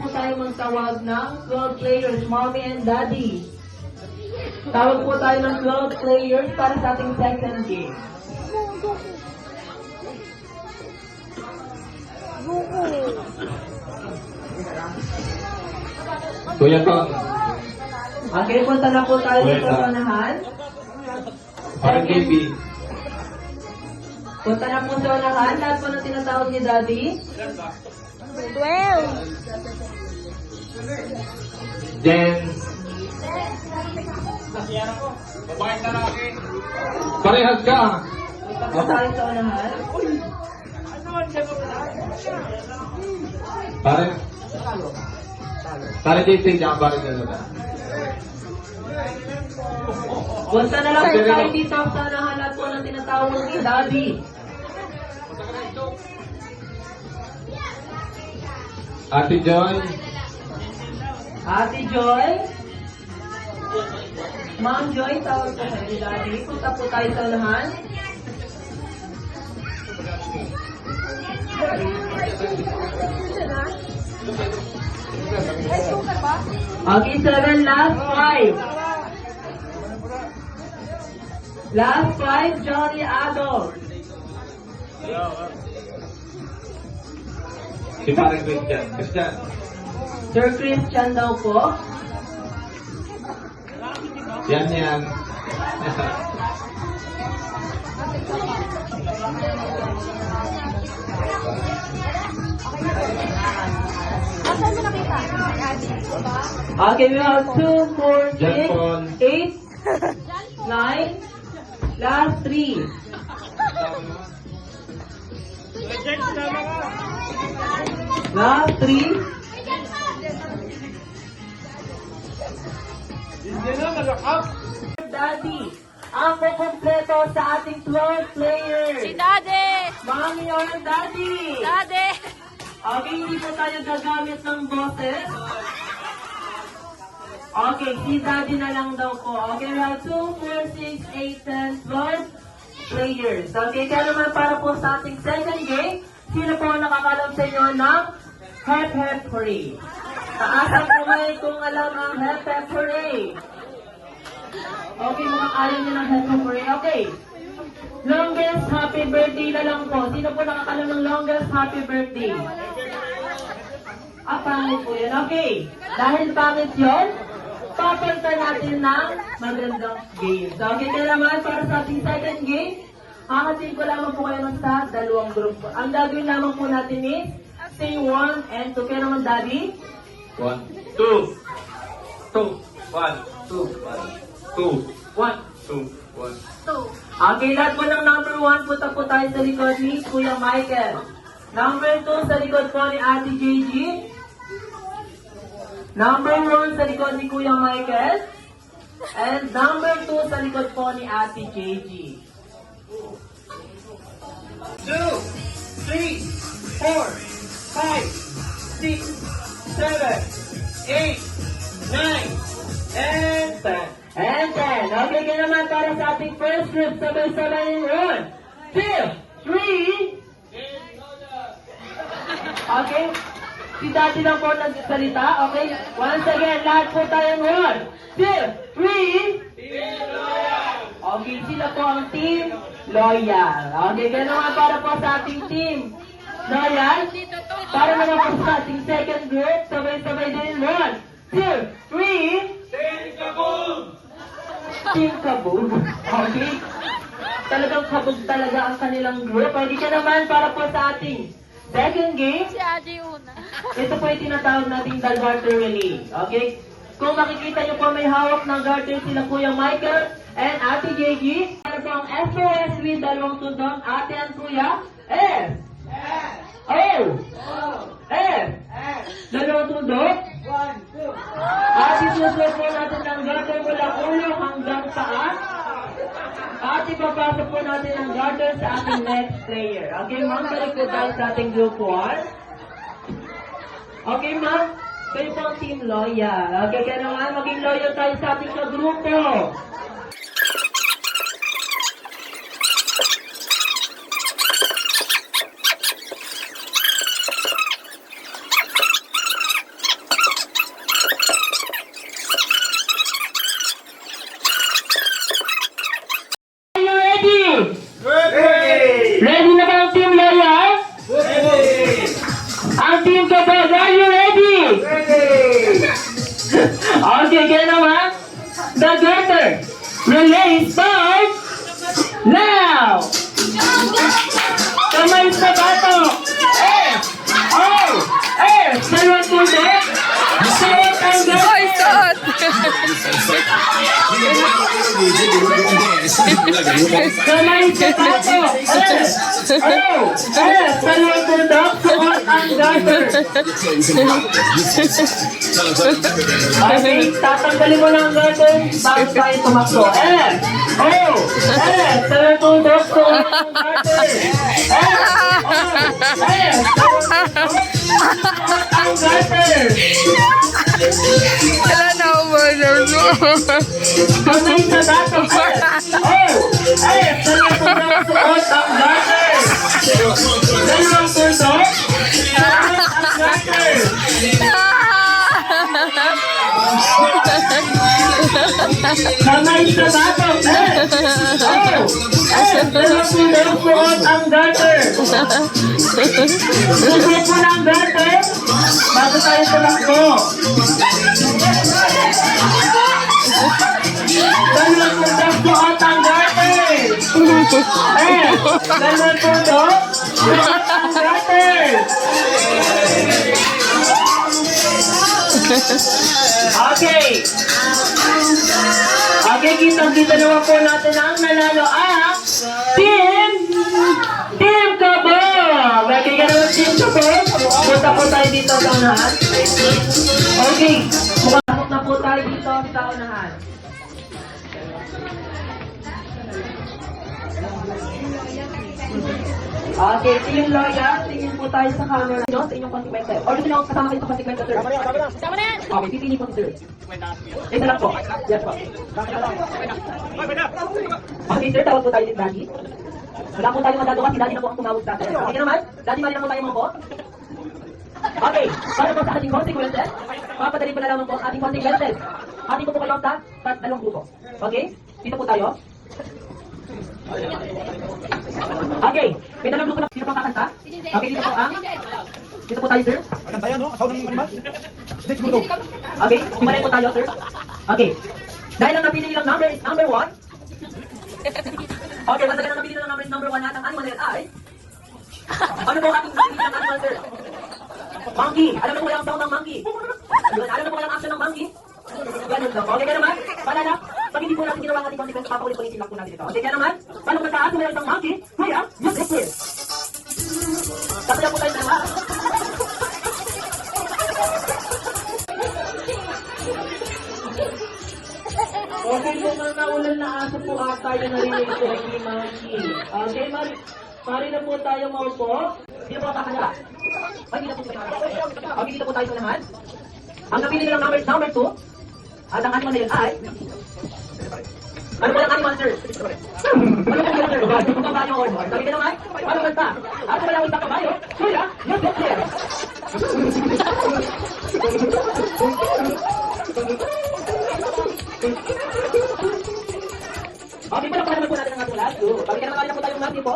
po tayo magtawag ng 12 players, mommy and daddy. Tawag po tayo ng 12 players para sa ating second game. Kuya Tong, Okay, punta na po tayo sa unahan. parang KB. Punta na po sa unahan. Lahat po na tinatawag ni daddy. 12. Jen. Parehas ka. Punta po tayo sa unahan. Pare JC, jangan bareng dulu. Punta na lang po tayo dito sa unahan. Lahat po na tinatawag ni daddy. Ate Joy. Ate Joy. Ma'am Joy, tawag po kayo ni daddy. Punta po tayo sa unahan. Okay, 7, last 5. Last 5, Johnny Adult. Si parang Christian. Christian. Sir Christian daw po. Yan. Asan mo nakita? Okay, we have 2, 4, John Paul. 6, 8, 9, last 3. Last 3. Daddy, ang kukumpleto sa ating 12 players. Si Daddy! Mommy or Daddy? Daddy! Okay, hindi po tayo gagamit ng boses. Okay, si Daddy na lang daw po. Okay, we have 2, 4, 6, 8, 10, 12 players. Okay, kaya naman para po sa ating second game, sino po ang nakakalam sa inyo ng Hep Hep Hooray? Taas ang kamay kung alam ang Hep Hep Hooray. Okay, mukhang ayaw niyo ng Hep Hep Hooray. Okay. Longest happy birthday na lang po. Sino po nakakalam ng longest happy birthday? Pangit po yun. Okay. Dahil pangit yun, papalitan natin ng magandang game. So, okay kaya naman para sa ating second game, hakatin ko lamang po kayo sa dalawang group. Ang gagawin lamang po natin is say 1 and 2. Kaya naman, Daddy? 1, 2. 2. 1, 2. 1, 2. 1, 2. 1. Okay, lahat po ng number 1, punta po tayo sa likod ni Kuya Michael. Number 2, sa likod po ni Ate JG. Number 1, sa likod ni Kuya Michael. And number 2, sa likod po ni Ate JG. 2, 3, 4, 5, 6, 7, 8, 9, and 10. And 10. Okay, kaya naman para sa ating first group, sabay-sabay in 1, 2, 3. Okay? Si Daddy lang po nagsalita. Okay? Once again, lahat po tayong 1, 2, 3. Okay, sila po ang team loyal. Okay, kaya naman para po sa ating team loyal. Para naman po sa ating second group, sabay-sabay din 1, 2, 3. Team Kabog. Okay? Talagang kabog talaga ang kanilang group. Hindi ka naman para po sa ating second game. Si Adi una. Ito po yung tinatawag nating the garter relay. Okay? Kung makikita nyo po may hawak ng garter sila Kuya Michael and Ate JG. Ano po ang SOS with dalawang tundong Ate and Kuya? S. O. S. Dalawang tundong? At itutuloy po natin ang garter mula ulo hanggang taas. At ipapasok po natin ang garter sa ating next player. Okay, ma'am, balik po tayo sa ating group 1. Okay, ma'am, kayo po ang team loyal. Okay, kaya naman maging loyal tayo sa ating kagrupo. Bulldog, suot ang Hoy, garter. suot! Kamay sa bato. Dalawang Bulldog, suot ang garter. Okay, tatanggalin mo na ang garter bago tayo tumakbo. Dalawang Bulldog, suot ang garter. Ang garter. Wala na ako mo. Kamay sa bato. Dalawang Bulldog, suot ang garter. Dalawang Bulldog, suot ang garter. Kamay sa bato. Dalawang Bulldog, suot ang garter. Suot mo na ang garter bago tayo tumakbo. Dalawang Bulldog, suot ang garter. Dalawang Bulldog, suot ang garter. Okay. Okay, kitang-kita naman po natin ang nanalo ang Team Kabo! Bagay ka naman Team Kabo. Punta po tayo dito sa unahan. Okay, pumasok na po tayo dito sa unahan. Okay, Team Loya, tingin po tayo sa camera nyo sa inyong consequences. Or gusto nyo kasama kayo sa consequences, sir? Tama na yan! Okay, pipili po si sir. Ito lang po. Yes po. Okay, sir, tawag po tayo din Daddy. Wala po tayo magagawa, si Daddy na po ang tumawag sa atin. Okay naman? Daddy, mali naman tayo mo po. Okay, para po sa ating consequences, papadali po na lamang po ang ating consequences. Ating po kayo sa dalawang grupo. Okay? Dito po tayo. Okay, may dalawang grupo na sino pang kakanta? Okay, dito po ang... Dito po tayo, sir. Okay, kumain po tayo, sir. Okay. Dahil ang napili nilang number is number 1. Okay, basta ang napili nilang number is number 1 at ang animal ay... Ano po ang ating napili nilang animal, sir? Monkey. Alam mo kung ang sound ng monkey? Alam mo kung ang action ng monkey? Ganun lang. Okay ka naman? Paalala, pag hindi po natin ginawa ang ating consequence, papakulit-ulitin lang po natin ito. Okay ka naman? Paano kung taas mo na isang monkey? Kuya, use it here. Kasaya po tayo sa naman. Okay, kung mga naulan na aso po ata yung narinig ko ay ni monkey. Okay, mari na po tayo maupo. Dito po sa kanila. Ay, dito po sa kanila. Okay, dito po tayo sa naman. Ang napili nilang number is number 2. At ang animal na yun ay... Ano po yung animal, sir? Ano po yung sir? Kung kabayo or more. Sabi ka naman, paano kanta? Ako ba yung isang kabayo? Kuya, yes, yes, yes. Okay, pala naman po natin ang ating last two. Sabi ka naman po tayong last po.